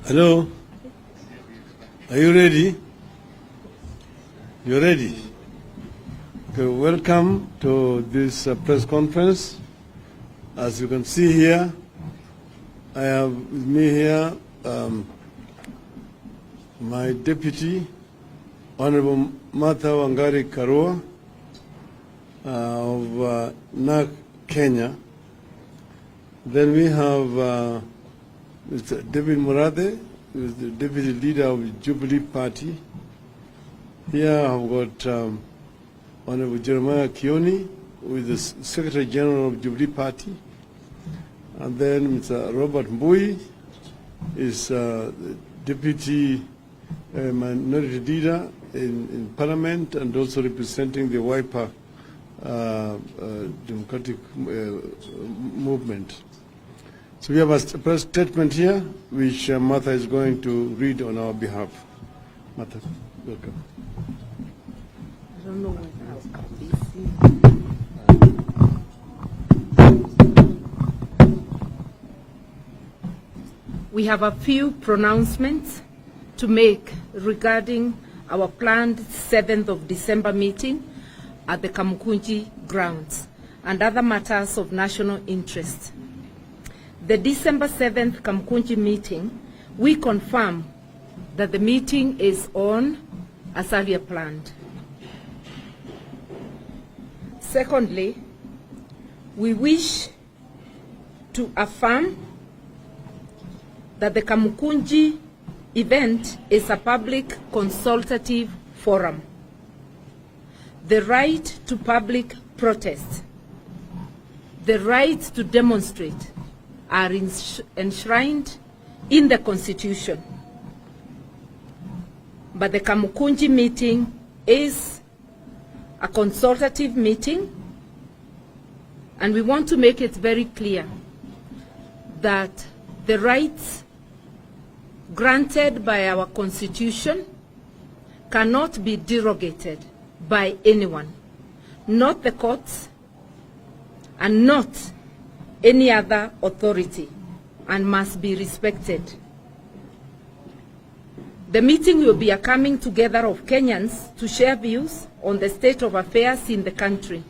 Hello? Are you ready? You're ready? Okay, welcome to this press conference. As you can see here, I have with me here my deputy, Honorable Murathe Karua of NAK Kenya. Then we have Mr. David Murathe, who is the deputy leader of the Jubilee Party. Here I've got Honorable Jeremiah Kioni, who is the Secretary General of Jubilee Party. And then Mr. Robert Mbui is the deputy minority leader in Parliament and also representing the Wiper Democratic Movement. So we have a press statement here, which Martha is going to read on our behalf. Martha, welcome. I don't know whether we have a few pronouncements to make regarding our planned 7th of December meeting at the Kumekucha grounds and other matters of national interest. The December 7th Kumekucha meeting, we confirm that the meeting is on as earlier planned. Secondly, we wish to affirm that the Kumekucha event is a public consultative forum. The right to public protest, the right to demonstrate are enshrined in the Constitution. But the Kumekucha meeting is a consultative meeting, and we want to make it very clear that the rights granted by our Constitution cannot be derogated by anyone, not the courts and not any other authority, and must be respected. The meeting will be a coming together of Kenyans to share views on the state of affairs in the country.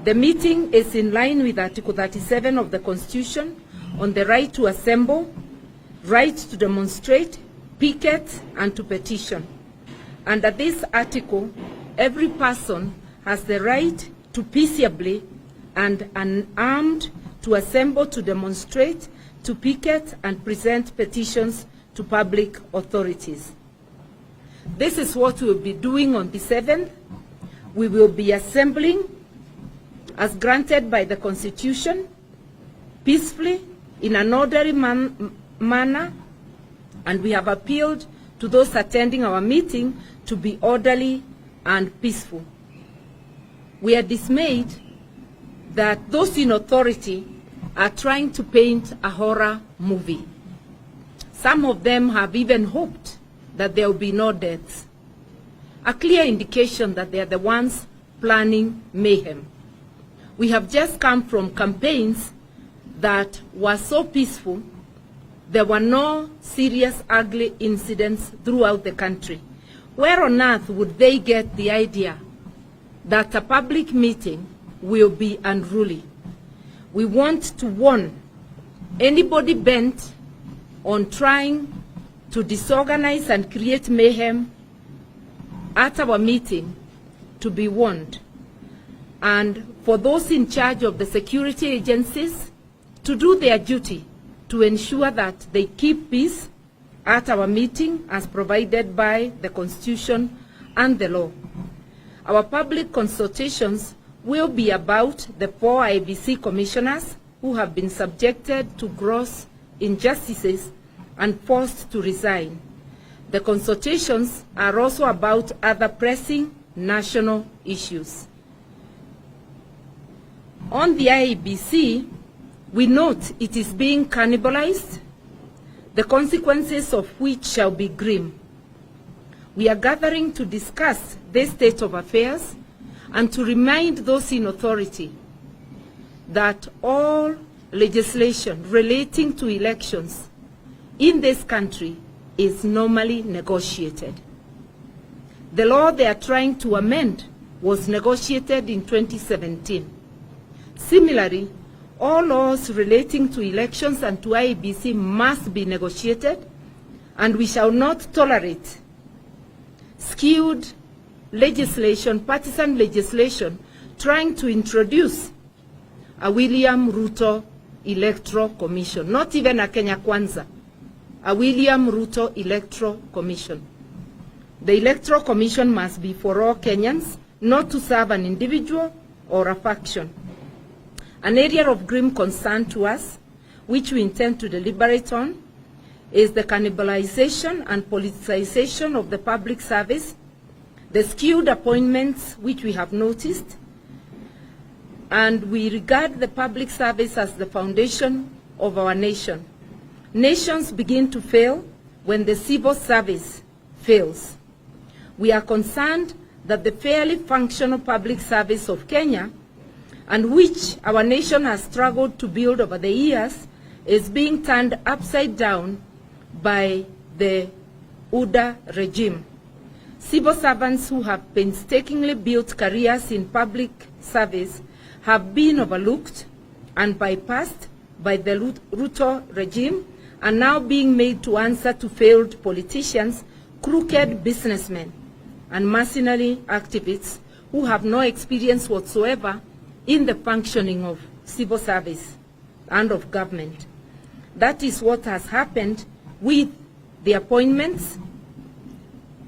The meeting is in line with Article 37 of the Constitution on the right to assemble, right to demonstrate, picket, and to petition. Under this article, every person has the right to peaceably and unarmed to assemble, to demonstrate, to picket, and present petitions to public authorities. This is what we will be doing on the 7th. We will be assembling as granted by the Constitution, peacefully, in an orderly manner, and we have appealed to those attending our meeting to be orderly and peaceful. We are dismayed that those in authority are trying to paint a horror movie. Some of them have even hoped that there will be no deaths. A clear indication that they are the ones planning mayhem. We have just come from campaigns that were so peaceful. There were no serious, ugly incidents throughout the country. Where on earth would they get the idea that a public meeting will be unruly? We want to warn anybody bent on trying to disorganize and create mayhem at our meeting to be warned. And for those in charge of the security agencies to do their duty to ensure that they keep peace at our meeting as provided by the Constitution and the law. Our public consultations will be about the 4 IEBC commissioners who have been subjected to gross injustices and forced to resign. The consultations are also about other pressing national issues. On the IEBC, we note it is being cannibalized, the consequences of which shall be grim. We are gathering to discuss this state of affairs and to remind those in authority that all legislation relating to elections in this country is normally negotiated. The law they are trying to amend was negotiated in 2017. Similarly, all laws relating to elections and to IEBC must be negotiated, and we shall not tolerate skewed legislation, partisan legislation, trying to introduce a William Ruto Electoral Commission, not even a Kenya Kwanza, a William Ruto Electoral Commission. The Electoral Commission must be for all Kenyans, not to serve an individual or a faction. An area of grim concern to us, which we intend to deliberate on, is the cannibalization and politicization of the public service, the skewed appointments which we have noticed, and we regard the public service as the foundation of our nation. Nations begin to fail when the civil service fails. We are concerned that the fairly functional public service of Kenya, and which our nation has struggled to build over the years, is being turned upside down by the UDA regime. Civil servants who have painstakingly built careers in public service have been overlooked and bypassed by the Ruto regime, and now being made to answer to failed politicians, crooked businessmen, and mercenary activists who have no experience whatsoever in the functioning of civil service and of government. That is what has happened with the appointments,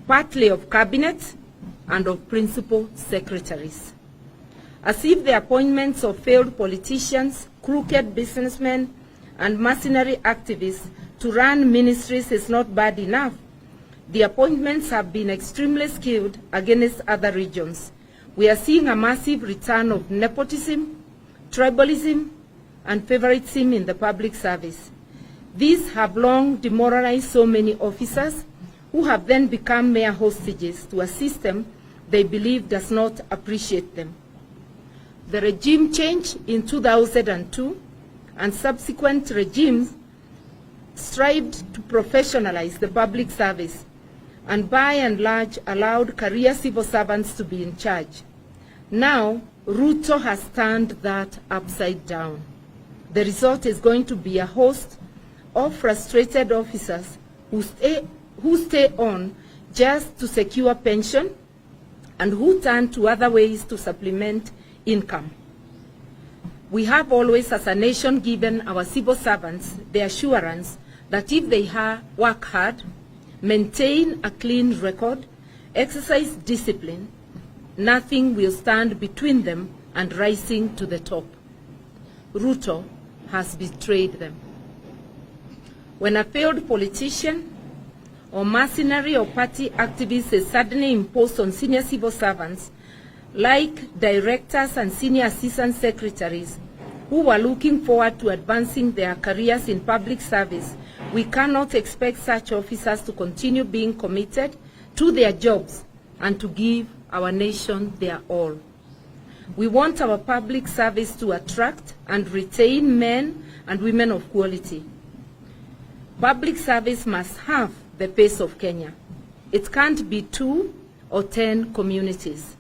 partly of cabinet and of principal secretaries. As if the appointments of failed politicians, crooked businessmen, and mercenary activists to run ministries is not bad enough, the appointments have been extremely skewed against other regions. We are seeing a massive return of nepotism, tribalism, and favoritism in the public service. These have long demoralized so many officers who have then become mere hostages to a system they believe does not appreciate them. The regime change in 2002 and subsequent regimes strived to professionalize the public service and by and large allowed career civil servants to be in charge. Now, Ruto has turned that upside down. The result is going to be a host of frustrated officers who stay on just to secure pension and who turn to other ways to supplement income. We have always, as a nation, given our civil servants the assurance that if they work hard, maintain a clean record, exercise discipline, nothing will stand between them and rising to the top. Ruto has betrayed them. When a failed politician or mercenary or party activist is suddenly imposed on senior civil servants, like directors and senior assistant secretaries who were looking forward to advancing their careers in public service, we cannot expect such officers to continue being committed to their jobs and to give our nation their all. We want our public service to attract and retain men and women of quality. Public service must have the pace of Kenya. It can't be 2 or 10 communities.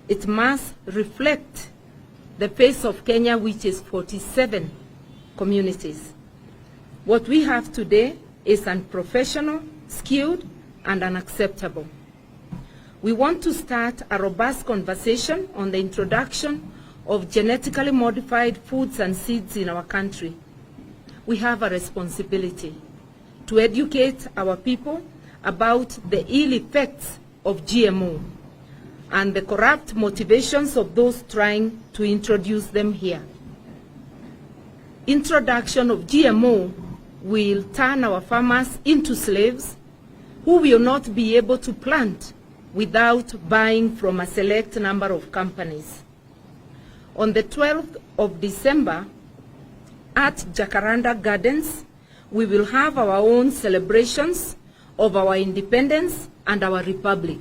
It must reflect the pace of Kenya, which is 47 communities. What we have today is unprofessional, skewed, and unacceptable. We want to start a robust conversation on the introduction of genetically modified foods and seeds in our country. We have a responsibility to educate our people about the ill effects of GMO and the corrupt motivations of those trying to introduce them here. Introduction of GMO will turn our farmers into slaves who will not be able to plant without buying from a select number of companies. On the 12th of December, at Jacaranda Gardens, we will have our own celebrations of our independence and our republic.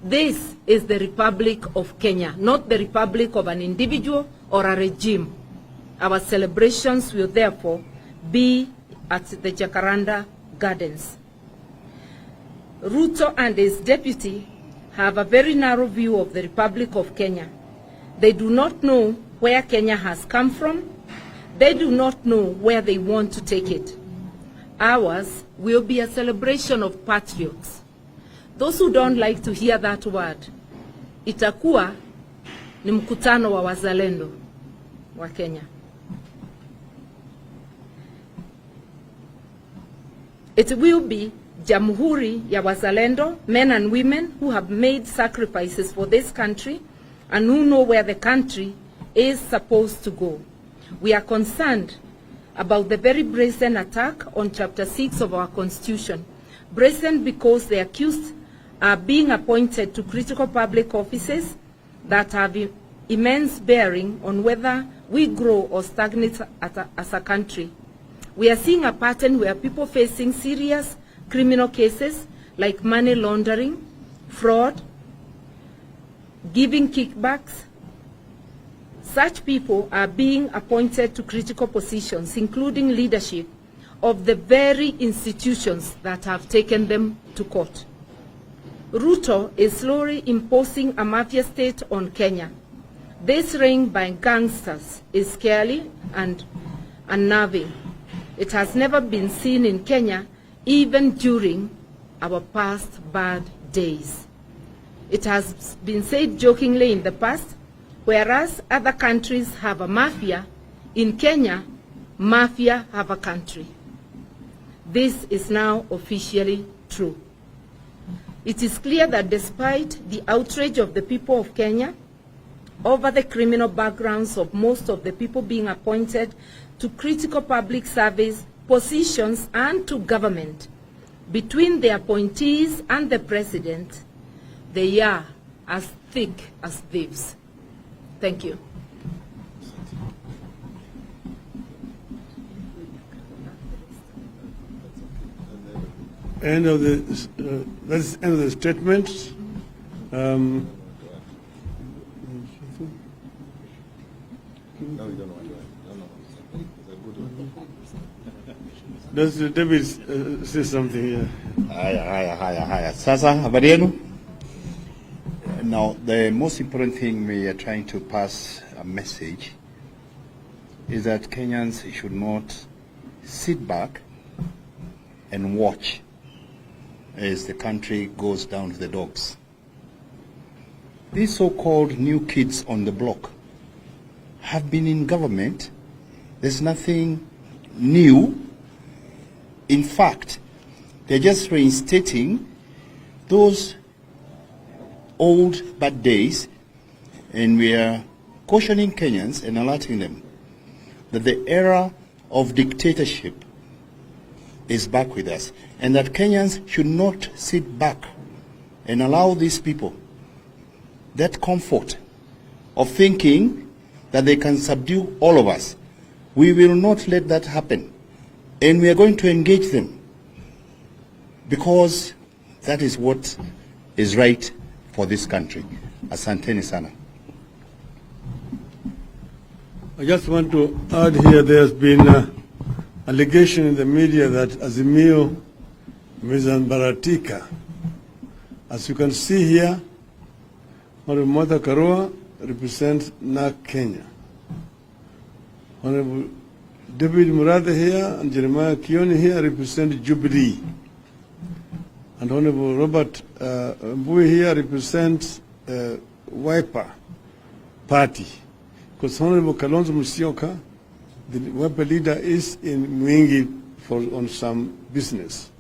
This is the Republic of Kenya, not the republic of an individual or a regime. Our celebrations will therefore be at the Jacaranda Gardens. Ruto and his deputy have a very narrow view of the Republic of Kenya. They do not know where Kenya has come from. They do not know where they want to take it. Ours will be a celebration of patriots. Those who don't like to hear that word, itakuwa ni mkutano wa wazalendo wa Kenya. It will be Jamhuri ya Wazalendo, men and women who have made sacrifices for this country and who know where the country is supposed to go. We are concerned about the very brazen attack on Chapter 6 of our Constitution. Brazen because the accused are being appointed to critical public offices that have immense bearing on whether we grow or stagnate as a country. We are seeing a pattern where people facing serious criminal cases like money laundering, fraud, giving kickbacks, such people are being appointed to critical positions, including leadership of the very institutions that have taken them to court. Ruto is slowly imposing a mafia state on Kenya. This reign by gangsters is scary and unnerving. It has never been seen in Kenya, even during our past bad days. It has been said jokingly in the past, whereas other countries have a mafia, in Kenya, mafia have a country. This is now officially true. It is clear that despite the outrage of the people of Kenya over the criminal backgrounds of most of the people being appointed to critical public service positions and to government, between the appointees and the president, they are as thick as thieves. Thank you. End of the that's end of the statements. Does David say something here? Haya. Sasa habari yenu? Now, the most important thing we are trying to pass a message is that Kenyans should not sit back and watch as the country goes down to the dogs. These so-called new kids on the block have been in government. There's nothing new. In fact, they're just reinstating those old bad days, and we are cautioning Kenyans and alerting them that the era of dictatorship is back with us, and that Kenyans should not sit back and allow these people that comfort of thinking that they can subdue all of us. We will not let that happen, and we are going to engage them because that is what is right for this country. Asanteni sana. I just want to add here, there's been an allegation in the media that Azimio Mizambaratika. As you can see here, Honorable Murathe Karua represents NARC Kenya. Honorable David Murathe here and Jeremiah Kioni here represent Jubilee. And Honorable Robert Mbui here represents Wiper Party. Because Honorable Kalonzo Musyoka, the Wiper leader, is in Mwingi on some business.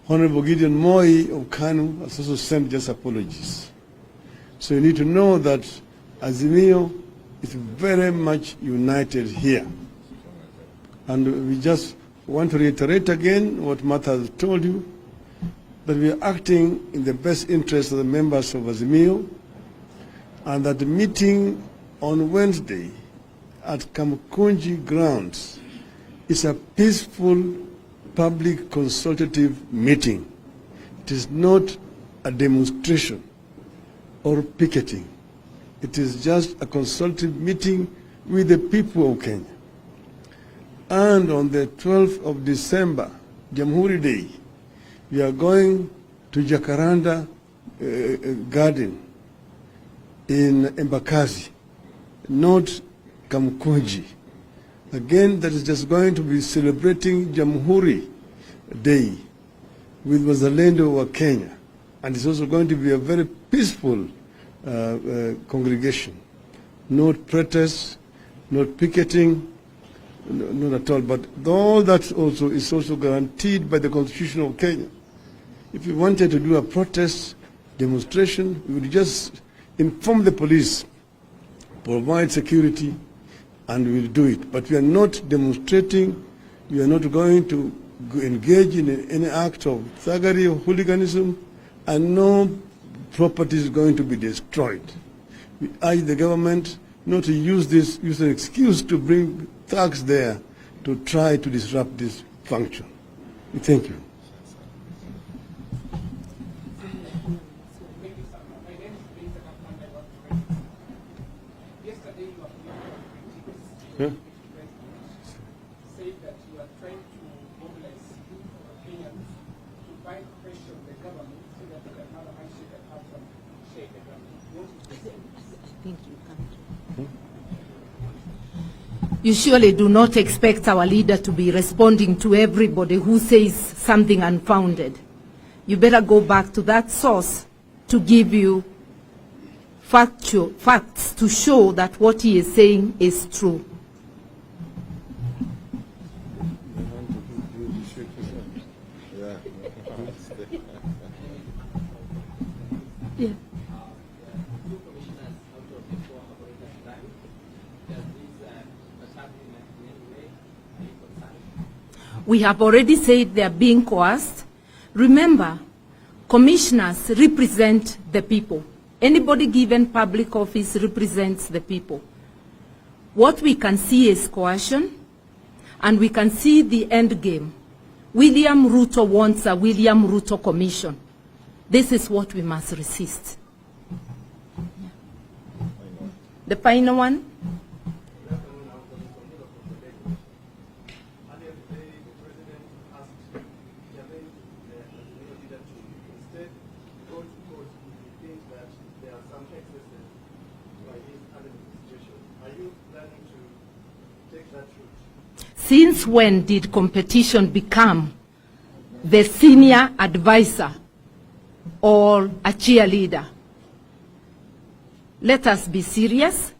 Honorable Gideon Moi of Kanu has also sent just apologies. So you need to know that Azimio is very much united here. And we just want to reiterate again what Martha has told you, that we are acting in the best interest of the members of Azimio, and that the meeting on Wednesday at Kamukunji grounds is a peaceful public consultative meeting. It is not a demonstration or picketing. It is just a consultative meeting with the people of Kenya. And on the 12th of December, Jamhuri Day, we are going to Jacaranda Garden in Embakasi, not Kamkunji. Again, that is just going to be celebrating Jamhuri Day with Wazalendo wa Kenya. And it's also going to be a very peaceful congregation. Not protests, not picketing, not at all. But all that also is also guaranteed by the Constitution of Kenya. If we wanted to do a protest, demonstration, we would just inform the police, provide security, and we will do it. But we are not demonstrating, we are not going to engage in any act of thuggery or hooliganism, and no property is going to be destroyed. We urge the government not to use an excuse to bring thugs there to try to disrupt this function. Thank you. Yeah. Say that you are trying to mobilize Kenyans to find pressure on the government so that they can have a handshake and have some shake the government. Thank you. You surely do not expect our leader to be responding to everybody who says something unfounded. You better go back to that source to give you facts to show that what he is saying is true. Yeah. We have already said they are being coerced. Remember, commissioners represent the people. Anybody given public office represents the people. What we can see is coercion, and we can see the end game. William Ruto wants a William Ruto commission. This is what we must resist. The final one. Since when did competition become the senior advisor or a cheerleader? Let us be serious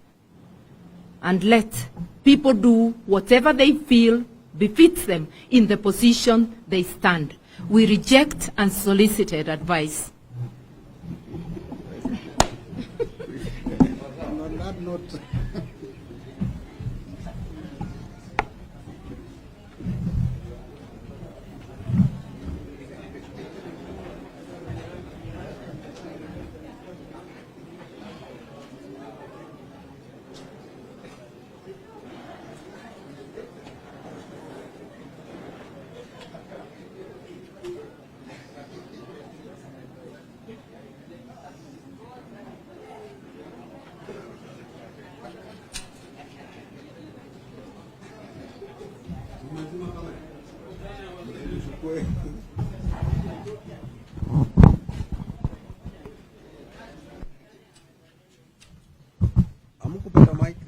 and let people do whatever they feel befits them in the position they stand. We reject unsolicited advice. Amukupata mic.